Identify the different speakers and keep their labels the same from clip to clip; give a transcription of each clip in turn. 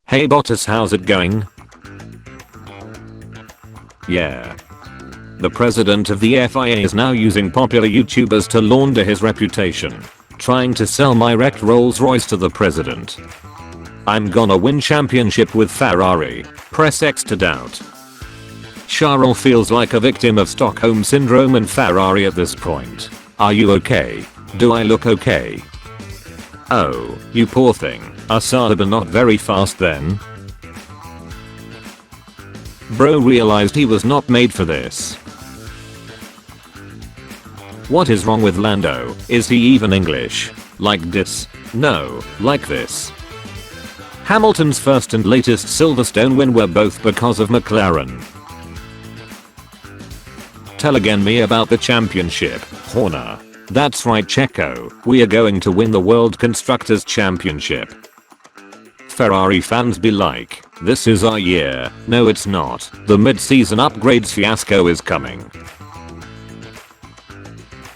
Speaker 1: Hey Bottas, how's it going? Yeah. The president of the FIA is now using popular YouTubers to launder his reputation, trying to sell my wrecked Rolls Royce to the president. I'm gonna win championship with Ferrari, press X to doubt. Charles feels like a victim of Stockholm Syndrome and Ferrari at this point. Are you okay? Do I look okay? Oh, you poor thing. Asada not very fast then? Bro realized he was not made for this. What is wrong with Lando? Is he even English? Like this? No, like this. Hamilton's first and latest Silverstone win were both because of McLaren. Tell again me about the championship, Horner. That's right Checo, we are going to win the World Constructors' Championship. Ferrari fans be like, this is our year. No it's not, the mid-season upgrades fiasco is coming.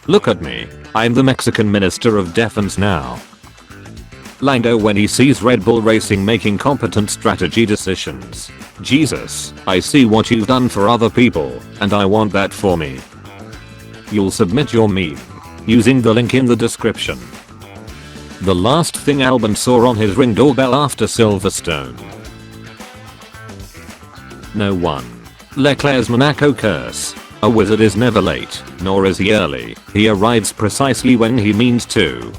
Speaker 1: Look at me, I'm the Mexican Minister of Defense now. Lando when he sees Red Bull Racing making competent strategy decisions. Jesus, I see what you've done for other people, and I want that for me. You'll submit your meme using the link in the description. The last thing Albon saw on his Ring doorbell after Silverstone. No one. Leclerc's Monaco curse. A wizard is never late, nor is he early, he arrives precisely when he means to.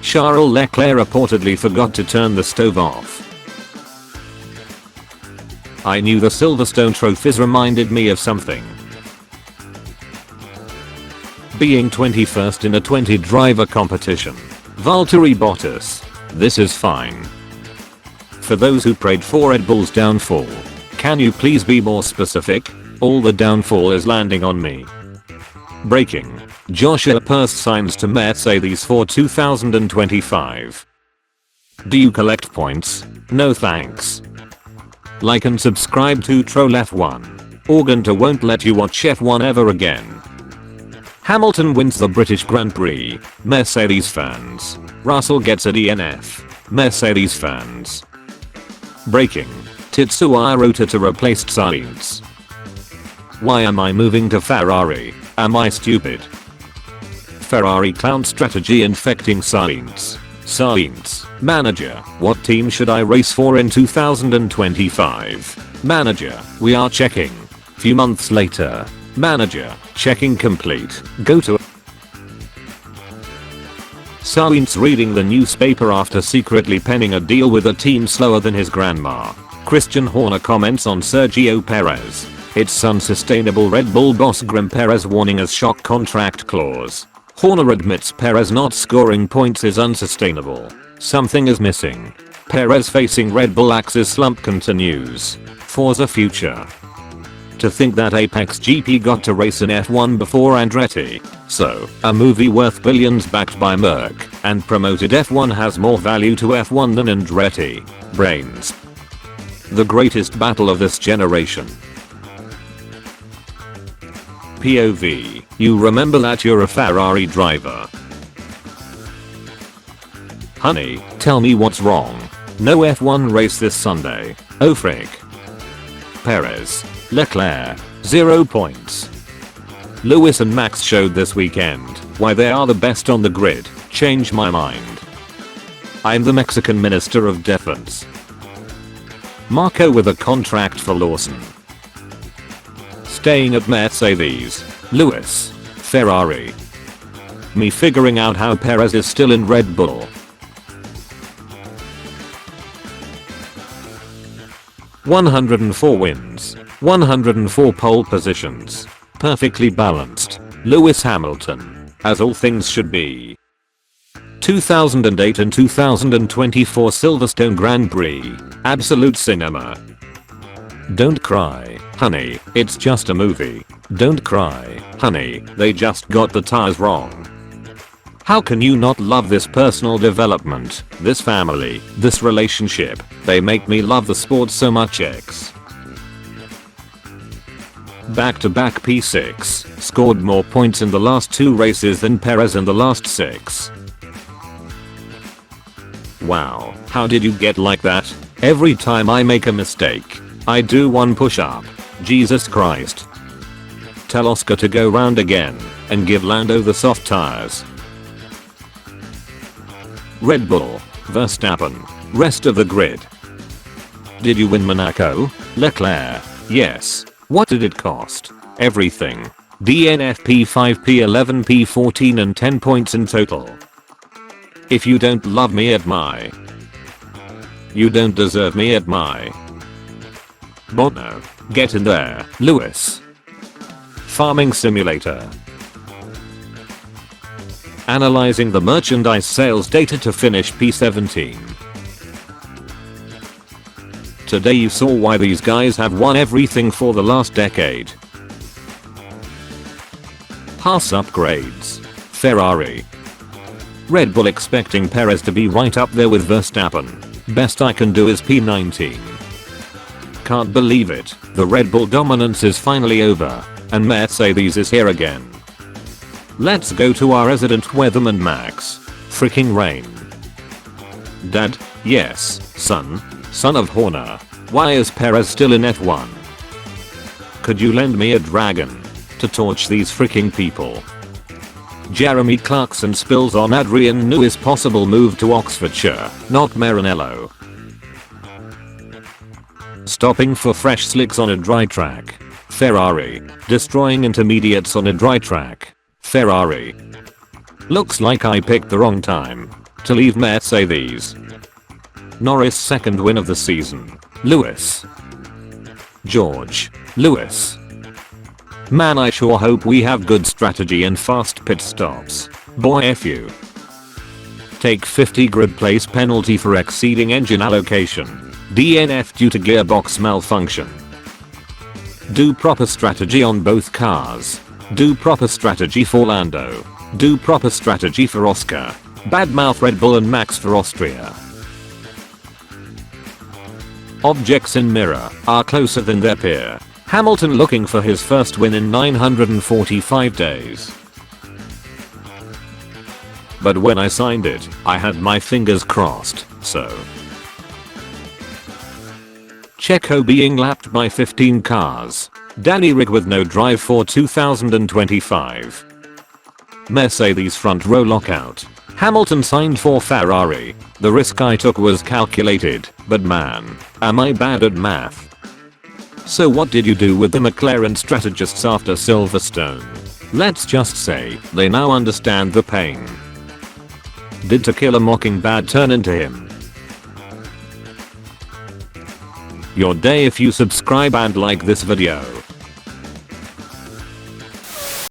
Speaker 1: Charles Leclerc reportedly forgot to turn the stove off. I knew the Silverstone trophies reminded me of something. Being 21st in a 20 driver competition. Valtteri Bottas. This is fine. For those who prayed for Red Bull's downfall, can you please be more specific? All the downfall is landing on me. Breaking. Joshua Perez signs to Mercedes for 2025. Do you collect points? No thanks. Like and subscribe to Troll F1. Organta won't let you watch F1 ever again. Hamilton wins the British Grand Prix. Mercedes fans. Russell gets a DNF. Mercedes fans. Breaking. Tetsuya Rota to replace Sainz. Why am I moving to Ferrari? Am I stupid? Ferrari clown strategy infecting Sainz. Sainz. Manager. What team should I race for in 2025? Manager. We are checking. Few months later. Manager. Checking complete. Go to Sainz reading the newspaper after secretly penning a deal with a team slower than his grandma. Christian Horner comments on Sergio Perez. It's unsustainable. Red Bull boss Grim Perez warning as shock contract clause. Horner admits Perez not scoring points is unsustainable. Something is missing. Perez facing Red Bull axis slump continues. Forza future. To think that Apex GP got to race in F1 before Andretti. So, a movie worth billions backed by Merck and promoted F1 has more value to F1 than Andretti. Brains. The greatest battle of this generation. POV. You remember that you're a Ferrari driver. Honey, tell me what's wrong. No F1 race this Sunday. Oh frick. Perez. Leclerc. 0 points. Lewis and Max showed this weekend why they are the best on the grid. Change my mind. I'm the Mexican Minister of Defense. Marco with a contract for Lawson. Staying at Mercedes. Lewis. Ferrari. Me figuring out how Perez is still in Red Bull. 104 wins. 104 pole positions. Perfectly balanced. Lewis Hamilton. As all things should be. 2008 and 2024 Silverstone Grand Prix. Absolute cinema. Don't cry, honey, it's just a movie. Don't cry, honey, they just got the tires wrong. How can you not love this personal development, this family, this relationship? They make me love the sport so much. X. Back-to-back P6, scored more points in the last 2 races than Perez in the last 6. Wow, how did you get like that? Every time I make a mistake, I do one push-up. Jesus Christ. Tell Oscar to go round again and give Lando the soft tires. Red Bull, Verstappen, rest of the grid. Did you win Monaco? Leclerc, yes. What did it cost? Everything. DNF P5 P11 P14 and 10 points in total. If you don't love me at my, you don't deserve me at my. Bono, get in there, Lewis. Farming Simulator. Analyzing the merchandise sales data to finish P17. Today you saw why these guys have won everything for the last decade. Pass upgrades. Ferrari. Red Bull expecting Perez to be right up there with Verstappen. Best I can do is P19. Can't believe it, the Red Bull dominance is finally over, and Mercedes is here again. Let's go to our resident weatherman Max. Freaking rain. Dad, yes, son of Horner. Why is Perez still in F1? Could you lend me a dragon to torch these freaking people? Jeremy Clarkson spills on Adrian Newey's possible move to Oxfordshire, not Maranello. Stopping for fresh slicks on a dry track. Ferrari. Destroying intermediates on a dry track. Ferrari. Looks like I picked the wrong time to leave Mercedes. Norris' second win of the season. Lewis. George. Lewis. Man, I sure hope we have good strategy and fast pit stops. Boy, F you. Take 50 grid place penalty for exceeding engine allocation. DNF due to gearbox malfunction. Do proper strategy on both cars. Do proper strategy for Lando. Do proper strategy for Oscar. Badmouth Red Bull and Max for Austria. Objects in mirror are closer than their peer. Hamilton looking for his first win in 945 days. But when I signed it, I had my fingers crossed, so. Checo being lapped by 15 cars. Danny Rick with no drive for 2025. Mercedes front row lockout. Hamilton signed for Ferrari. The risk I took was calculated, but man, am I bad at math. So what did you do with the McLaren strategists after Silverstone? Let's just say they now understand the pain. Did To Kill a Mockingbird turn into him? Your day if you subscribe and like this video.